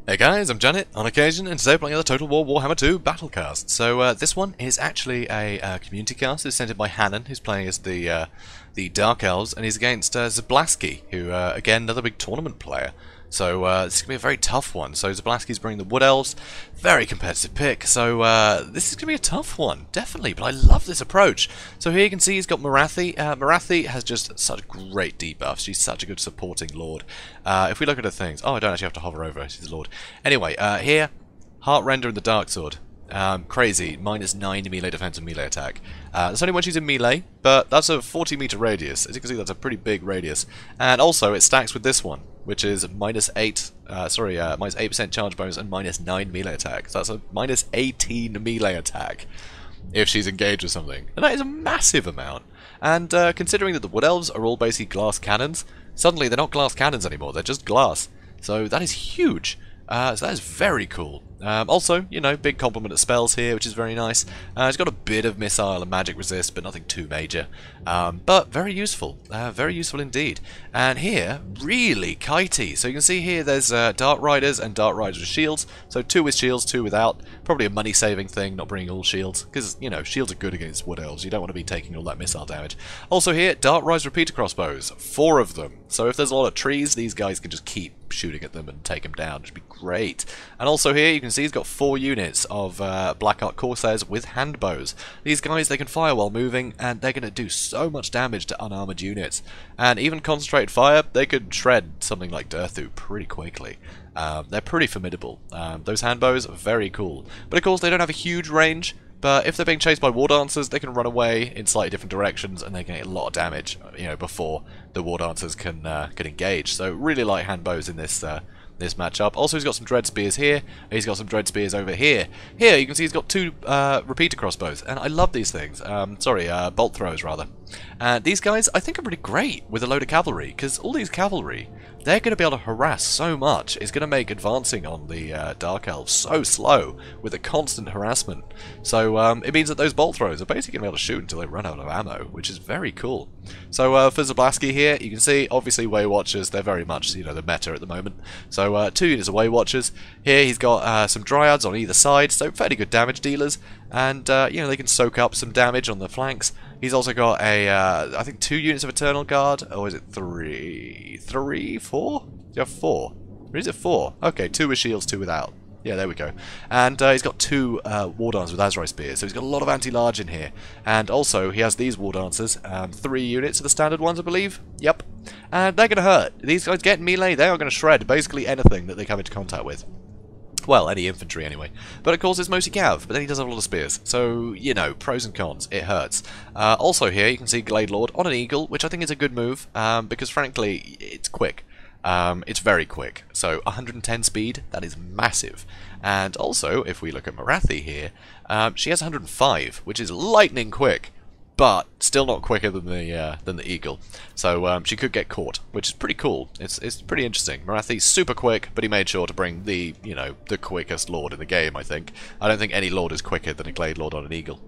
Hey guys, I'm Janet on occasion, and today playing the Total War Warhammer II Battle cast. So this one is actually a community cast. It's sent in by Hanen, who's playing as the Dark Elves, and he's against Zablaski, who again another big tournament player. So this is gonna be a very tough one. So Zablaski's bringing the Wood Elves, very competitive pick. So this is gonna be a tough one, definitely. But I love this approach. So here you can see he's got Morathi. Morathi has just such great debuffs. She's such a good supporting lord. If we look at her things, oh, I don't actually have to hover over her. She's a lord. Anyway, here, Heart Render and the Dark Sword. Crazy, -9 melee defense and melee attack. That's only when she's in melee, but that's a 40-meter radius. As you can see, that's a pretty big radius. And also, it stacks with this one, which is -8% charge bonus and -9 melee attack. So that's a -18 melee attack if she's engaged with something. And that is a massive amount. And considering that the Wood Elves are all basically glass cannons, suddenly they're not glass cannons anymore, they're just glass. So that is huge. So that is very cool. Also, you know, big complement of spells here, which is very nice. It's got a bit of missile and magic resist, but nothing too major. But very useful indeed. And here, really kitey. So you can see here there's Dart Riders and Dart Riders with shields. So 2 with shields, 2 without. Probably a money-saving thing, not bringing all shields. Because, you know, shields are good against Wood Elves. You don't want to be taking all that missile damage. Also here, Dart Rise Repeater Crossbows. 4 of them. So if there's a lot of trees, these guys can just keep shooting at them and take them down. It should be great. And also here you can see he's got 4 units of Black Ark Corsairs with hand bows. These guys, they can fire while moving, and they're going to do so much damage to unarmored units. And even concentrated fire, they could shred something like Durthu pretty quickly. They're pretty formidable. Those hand bows are very cool. But of course they don't have a huge range. But if they're being chased by War Dancers, they can run away in slightly different directions, and they can get a lot of damage, you know, before the War Dancers can engage. So really like hand bows in this this matchup. Also, he's got some Dread Spears here. He's got some Dread Spears over here. Here you can see he's got 2 repeater crossbows, and I love these things. Bolt throwers rather. And these guys, I think, are pretty great with a load of cavalry, because all these cavalry, they're going to be able to harass so much. It's going to make advancing on the Dark Elves so slow with a constant harassment. So it means that those bolt throwers are basically going to be able to shoot until they run out of ammo, which is very cool. So for Zablaski here, you can see, obviously, Way Watchers, they're very much, you know, the meta at the moment. So 2 units of Way Watchers. Here he's got some Dryads on either side, so fairly good damage dealers. And, you know, they can soak up some damage on the flanks. He's also got I think 2 units of Eternal Guard. Or is it 3? 3? 4? Do you have 4? Or is it 4? Okay, 2 with shields, 2 without. Yeah, there we go. And he's got 2 War Dancers with Azrai Spears, so he's got a lot of anti-large in here. And also, he has these War Dancers, 3 units of the standard ones, I believe. Yep. And they're going to hurt. These guys get melee, they are going to shred basically anything that they come into contact with. Well, any infantry anyway. But of course it's mostly Cav, but then he does have a lot of spears. So, you know, pros and cons, it hurts. Also here you can see Glade Lord on an Eagle, which I think is a good move, because frankly, it's quick. It's very quick. So 110 speed, that is massive. And also, if we look at Morathi here, she has 105, which is lightning quick. But still not quicker than the Eagle, so she could get caught, which is pretty cool. It's pretty interesting. Morathi's super quick, but he made sure to bring the the quickest Lord in the game. I don't think any Lord is quicker than a Glade Lord on an Eagle.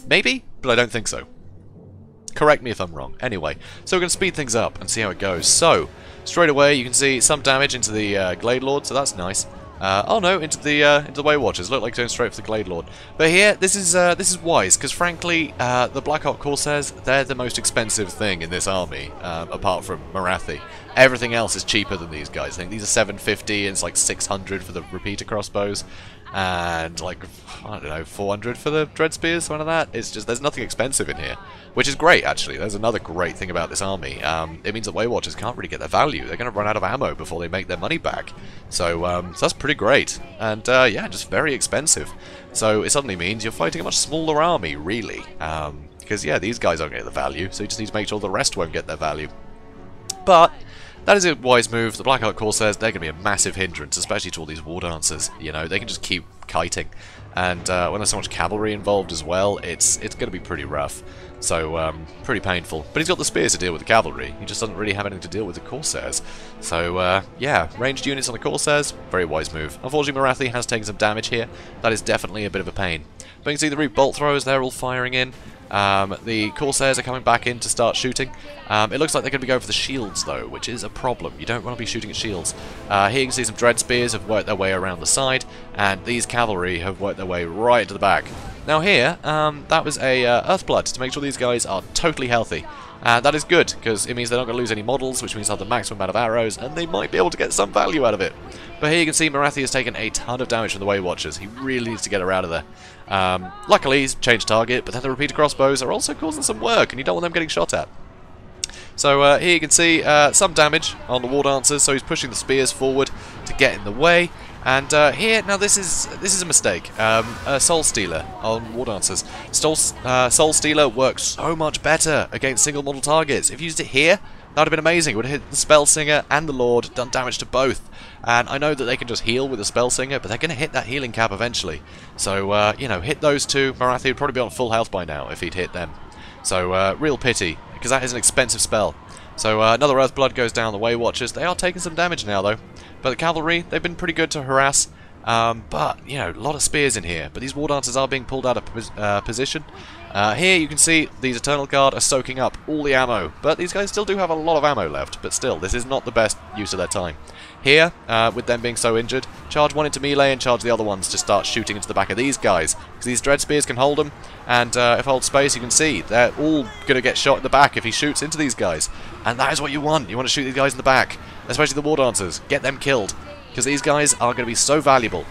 Maybe, but I don't think so. Correct me if I'm wrong. Anyway, so we're going to speed things up and see how it goes. So straight away you can see some damage into the Glade Lord, so that's nice. Oh no, into the Way Watchers. Look like going straight for the Glade Lord. But here, this is wise, because frankly, the Black Ark Corsairs, they're the most expensive thing in this army, apart from Morathi. Everything else is cheaper than these guys. I think these are 750, and it's like 600 for the repeater crossbows, and like, I don't know, 400 for the Dread Spears, something like that. It's just, there's nothing expensive in here, which is great, actually. There's another great thing about this army. It means that Way Watchers can't really get their value. They're going to run out of ammo before they make their money back. So that's pretty great. And yeah, just very expensive. So it suddenly means you're fighting a much smaller army, really. Because yeah, these guys don't get the value, so you just need to make sure the rest won't get their value. But that is a wise move. The Black Ark Corsairs, they're going to be a massive hindrance, especially to all these War Dancers. You know, they can just keep kiting. And when there's so much cavalry involved as well, it's going to be pretty rough. So, pretty painful. But he's got the spears to deal with the cavalry. He just doesn't really have anything to deal with the Corsairs. So, yeah, ranged units on the Corsairs, very wise move. Unfortunately, Morathi has taken some damage here. That is definitely a bit of a pain. But you can see the Reap bolt throwers, they're all firing in. The Corsairs are coming back in to start shooting. It looks like they're going to be going for the shields, though, which is a problem. You don't want to be shooting at shields. Here you can see some Dread Spears have worked their way around the side, and these Cavalry have worked their way right to the back. Now here, that was a Earthblood to make sure these guys are totally healthy. That is good, because it means they're not going to lose any models, which means they'll have the maximum amount of arrows, and they might be able to get some value out of it. But here you can see Morathi has taken a ton of damage from the Weight Watchers. He really needs to get her out of there. Luckily, he's changed target, but then the repeater crossbows are also causing some work, and you don't want them getting shot at. So here you can see some damage on the War Dancers, so he's pushing the spears forward to get in the way. And here, now this is a mistake. A Soul Stealer on War Dancers. Soul Stealer works so much better against single model targets. If you used it here, that would have been amazing. It would have hit the Spell Singer and the Lord, done damage to both. And I know that they can just heal with the Spell Singer, but they're going to hit that healing cap eventually. So, you know, hit those two. Morathi would probably be on full health by now if he'd hit them. So, real pity, because that is an expensive spell. So another Earthblood goes down the Way Watchers. They are taking some damage now, though. But the Cavalry, they've been pretty good to harass. But, you know, a lot of spears in here. But these War Dancers are being pulled out of position. Here you can see these Eternal Guard are soaking up all the ammo. But these guys still do have a lot of ammo left. But still, this is not the best use of their time. Here, with them being so injured, charge one into melee and charge the other ones to start shooting into the back of these guys. Because these Dread Spears can hold them. And if I hold space, you can see they're all going to get shot in the back if he shoots into these guys. And that is what you want. You want to shoot these guys in the back. Especially the War Dancers. Get them killed. Because these guys are going to be so valuable.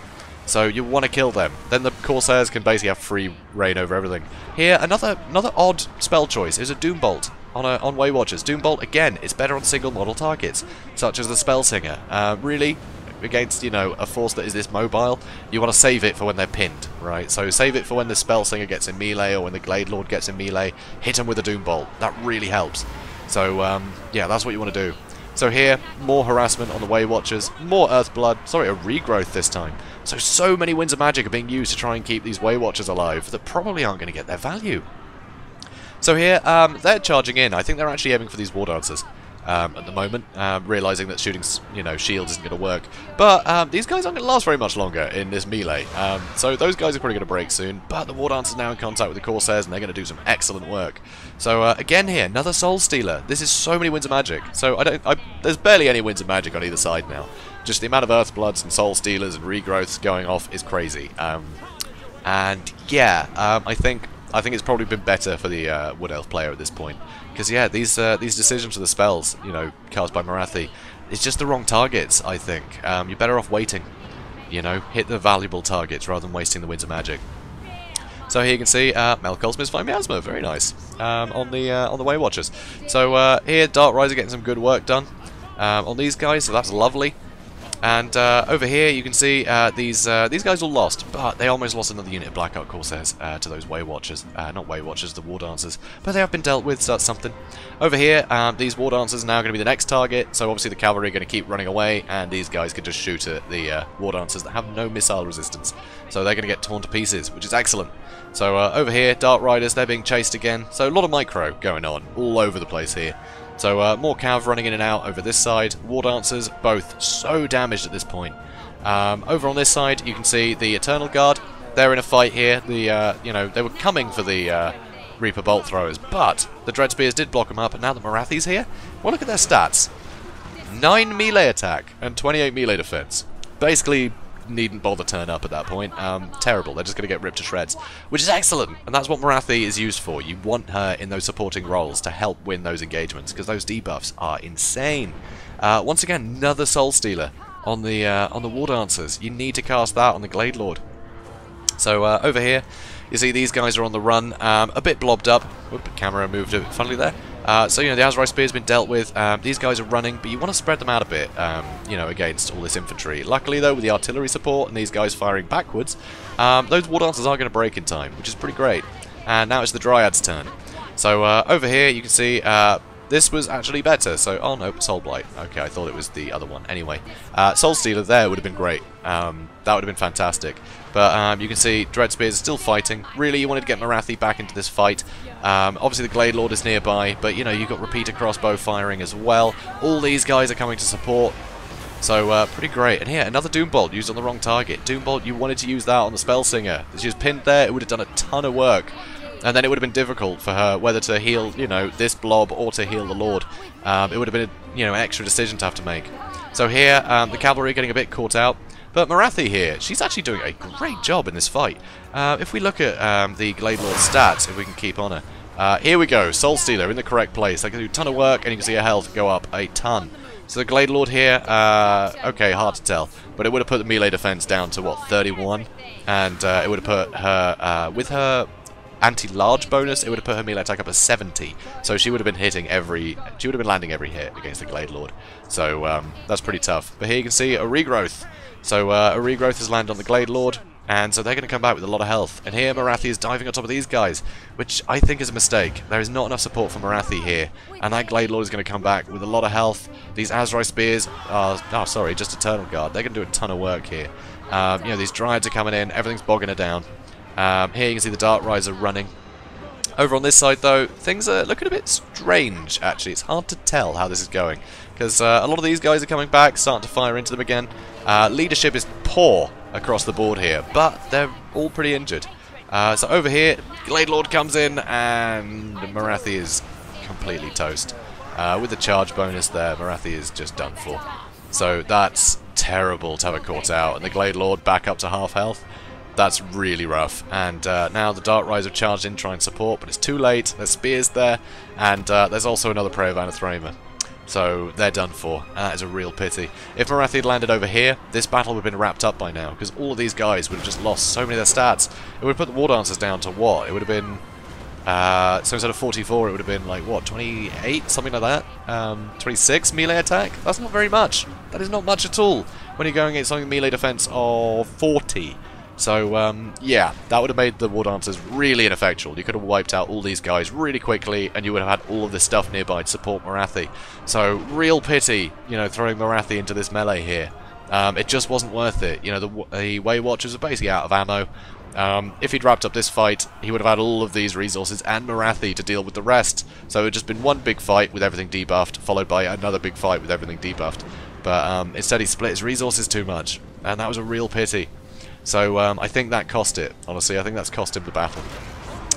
So you want to kill them. Then the Corsairs can basically have free reign over everything. Here, another odd spell choice is a Doom Bolt on Way Watchers. Doom Bolt, again, is better on single model targets, such as the Spell Singer. Really, against, you know, a force that is this mobile, you want to save it for when they're pinned, right? So save it for when the Spell Singer gets in melee or when the Glade Lord gets in melee. Hit them with a Doom Bolt. That really helps. So, yeah, that's what you want to do. So here, more harassment on the Way Watchers, more Earthblood, sorry, a regrowth this time. So many Winds of Magic are being used to try and keep these Way Watchers alive that probably aren't going to get their value. So here, they're charging in. I think they're actually aiming for these War Dancers at the moment, realising that shooting, you know, shields isn't going to work. But these guys aren't going to last very much longer in this melee. So those guys are probably going to break soon. But the War Dancers are now in contact with the Corsairs, and they're going to do some excellent work. So again here, another Soul Stealer. This is so many Winds of Magic. So there's barely any Winds of Magic on either side now. Just the amount of Earthbloods and Soul Stealers and regrowths going off is crazy. And yeah, I think it's probably been better for the Wood Elf player at this point. Because yeah, these decisions for the spells, you know, cast by Morathi, it's just the wrong targets, I think. You're better off waiting. You know, hit the valuable targets rather than wasting the Winds of Magic. So here you can see Melkol's Misfire Miasma, very nice, on the Way Watchers. So here, Dark Riser getting some good work done on these guys, so that's lovely. And over here you can see these guys all lost, but they almost lost another unit of Blackheart Corsairs to those Way Watchers. Not Way Watchers, the War Dancers. But they have been dealt with, so that's something. Over here, these War Dancers are now going to be the next target, so obviously the Cavalry are going to keep running away, and these guys can just shoot at the War Dancers that have no missile resistance. So they're going to get torn to pieces, which is excellent. So over here, Dark Riders, they're being chased again. So a lot of micro going on all over the place here. So more Cav running in and out over this side. War Dancers, both so damaged at this point. Over on this side, you can see the Eternal Guard. They're in a fight here. You know, they were coming for the Reaper Bolt Throwers, but the Dread Spears did block them up, and now the Morathi's here. Well, look at their stats. 9 melee attack and 28 melee defense. Basically, needn't bother turn up at that point. Terrible. They're just going to get ripped to shreds, which is excellent, and that's what Morathi is used for. You want her in those supporting roles to help win those engagements, because those debuffs are insane. Once again, another Soul Stealer on the War Dancers. You need to cast that on the Glade Lord. So over here, you see these guys are on the run, a bit blobbed up. Whoop, camera moved a bit funnily there. So, you know, the Azrai Spear's been dealt with. These guys are running, but you want to spread them out a bit, you know, against all this infantry. Luckily, though, with the artillery support and these guys firing backwards, those War Dancers are going to break in time, which is pretty great. And now it's the Dryad's turn. So, over here, you can see this was actually better. So, oh no, Soul Blight. Okay, I thought it was the other one. Anyway, Soul Stealer there would have been great. That would have been fantastic. But you can see Dread Spears are still fighting. Really, you wanted to get Morathi back into this fight. Obviously, the Glade Lord is nearby, but you know, you've got Repeater Crossbow firing as well. All these guys are coming to support. So pretty great. And here, another Doom Bolt used on the wrong target. Doom Bolt, you wanted to use that on the Spell Singer. She was pinned there, it would have done a ton of work. And then it would have been difficult for her whether to heal, you know, this blob or to heal the Lord. It would have been, you know, an extra decision to have to make. So here, the cavalry getting a bit caught out. But Morathi here, she's actually doing a great job in this fight. If we look at the Glade Lord's stats, if we can keep on her. Here we go, Soul Stealer in the correct place. They can do a ton of work, and you can see her health go up a ton. So the Glade Lord here, okay, hard to tell. But it would have put the melee defense down to, what, 31? And it would have put her, with her anti-large bonus, it would have put her melee attack up to 70. So she would have been hitting she would have been landing every hit against the Glade Lord. So that's pretty tough. But here you can see a regrowth. So a regrowth has landed on the Glade Lord, and so they're going to come back with a lot of health. And here Morathi is diving on top of these guys, which I think is a mistake. There is not enough support for Morathi here, and that Glade Lord is going to come back with a lot of health. These Azrai Spears are, oh sorry, just Eternal Guard. They're going to do a ton of work here. You know, these Dryads are coming in, everything's bogging her down. Here you can see the Dark Riser running. Over on this side, though, things are looking a bit strange, actually. It's hard to tell how this is going, because a lot of these guys are coming back, starting to fire into them again. Leadership is poor across the board here, but they're all pretty injured. So over here, Glade Lord comes in, and Morathi is completely toast. With the charge bonus there, Morathi is just done for. So that's terrible to have it caught out, and the Glade Lord back up to half health. That's really rough, and now the Dark Rise have charged in trying to support, but it's too late. There's spears there, and there's also another Prey of Anathema. So they're done for, and that is a real pity. If Morathi had landed over here, this battle would have been wrapped up by now, because all of these guys would have just lost so many of their stats. It would have put the War Dancers down to what? It would have been, so instead of 44, it would have been like, what, 28? Something like that? 26 melee attack? That's not very much. That is not much at all, when you're going against something melee defense of 40. So, yeah, that would have made the War Dancers really ineffectual. You could have wiped out all these guys really quickly, and you would have had all of this stuff nearby to support Morathi. So, real pity, you know, throwing Morathi into this melee here. It just wasn't worth it. You know, the Way Watchers are basically out of ammo. If he'd wrapped up this fight, he would have had all of these resources and Morathi to deal with the rest. So it would have just been one big fight with everything debuffed, followed by another big fight with everything debuffed. But instead he split his resources too much, and that was a real pity. So I think that cost it, honestly. I think that's cost him the battle.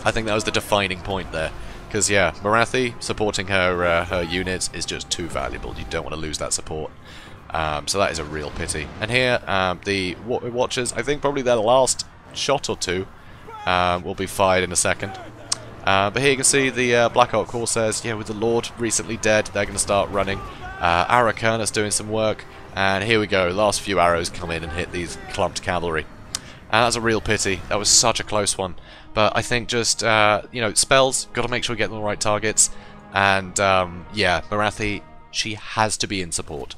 I think that was the defining point there. Because, yeah, Morathi supporting her her units is just too valuable. You don't want to lose that support. So that is a real pity. And here, the Watchers, I think probably their last shot or two will be fired in a second. But here you can see the Black Oak Corsairs, yeah, with the Lord recently dead, they're going to start running. Arakerna's doing some work. And here we go, last few arrows come in and hit these clumped cavalry. And that's a real pity. That was such a close one. But I think just, you know, spells, got to make sure we get the right targets. And, yeah, Morathi, she has to be in support.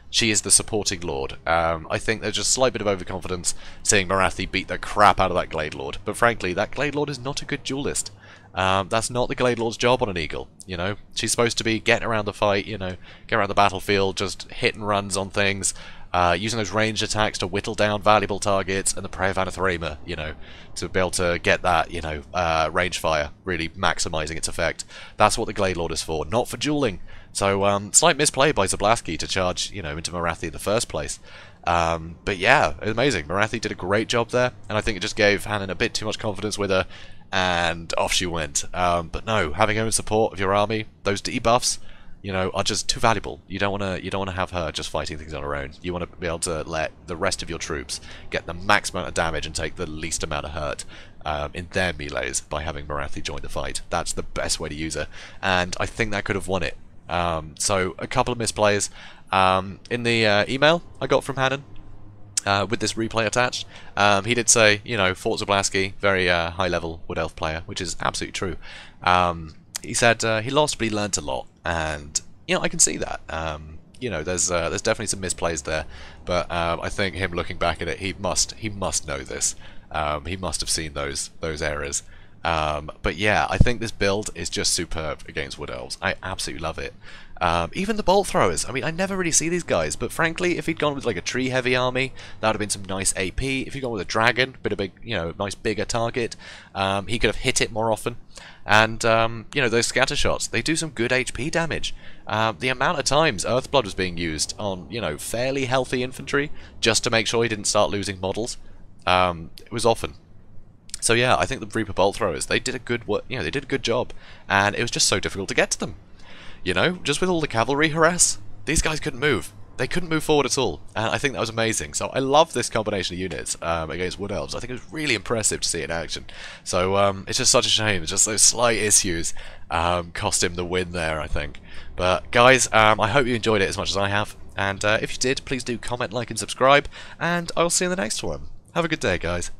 She is the supporting Lord. I think there's just a slight bit of overconfidence seeing Morathi beat the crap out of that Glade Lord. But frankly, that Glade Lord is not a good duelist. That's not the Glade Lord's job on an Eagle, you know. She's supposed to be getting around the fight, you know, get around the battlefield, just hit and runs on things, using those ranged attacks to whittle down valuable targets, and the Prey of Anathema, you know, to be able to get that, you know, range fire, really maximising its effect. That's what the Glade Lord is for, not for dueling. So, slight misplay by Zablaski to charge, you know, into Morathi in the first place. But yeah, it was amazing. Morathi did a great job there, and I think it just gave Hanen a bit too much confidence with her, and off she went. But no, having her in support of your army, those debuffs, you know, are just too valuable. You don't want to have her just fighting things on her own. You want to be able to let the rest of your troops get the max amount of damage and take the least amount of hurt in their melees by having Morathi join the fight. That's the best way to use her, and I think that could have won it. So a couple of misplays. In the email I got from Hanen, with this replay attached, he did say, you know, Fort Zablaski, very high-level Wood Elf player, which is absolutely true. He said he lost, but he learnt a lot, and you know, I can see that. You know, there's definitely some misplays there, but I think him looking back at it, he must know this. He must have seen those errors. But yeah, I think this build is just superb against Wood Elves. I absolutely love it. Even the bolt throwers. I mean, I never really see these guys, but frankly, if he'd gone with like a tree heavy army, that would have been some nice AP. If he'd gone with a dragon, bit of big, nice bigger target, he could have hit it more often. And those scatter shots, they do some good HP damage. The amount of times Earthblood was being used on fairly healthy infantry just to make sure he didn't start losing models, it was often. So yeah, I think the Reaper bolt throwers, they did a good they did a good job, and it was just so difficult to get to them. Just with all the cavalry harass, these guys couldn't move. They couldn't move forward at all, and I think that was amazing. So I love this combination of units against Wood Elves. I think it was really impressive to see it in action. So it's just such a shame. It's just those slight issues cost him the win there, I think. But guys, I hope you enjoyed it as much as I have. And if you did, please do comment, like, and subscribe. And I'll see you in the next one. Have a good day, guys.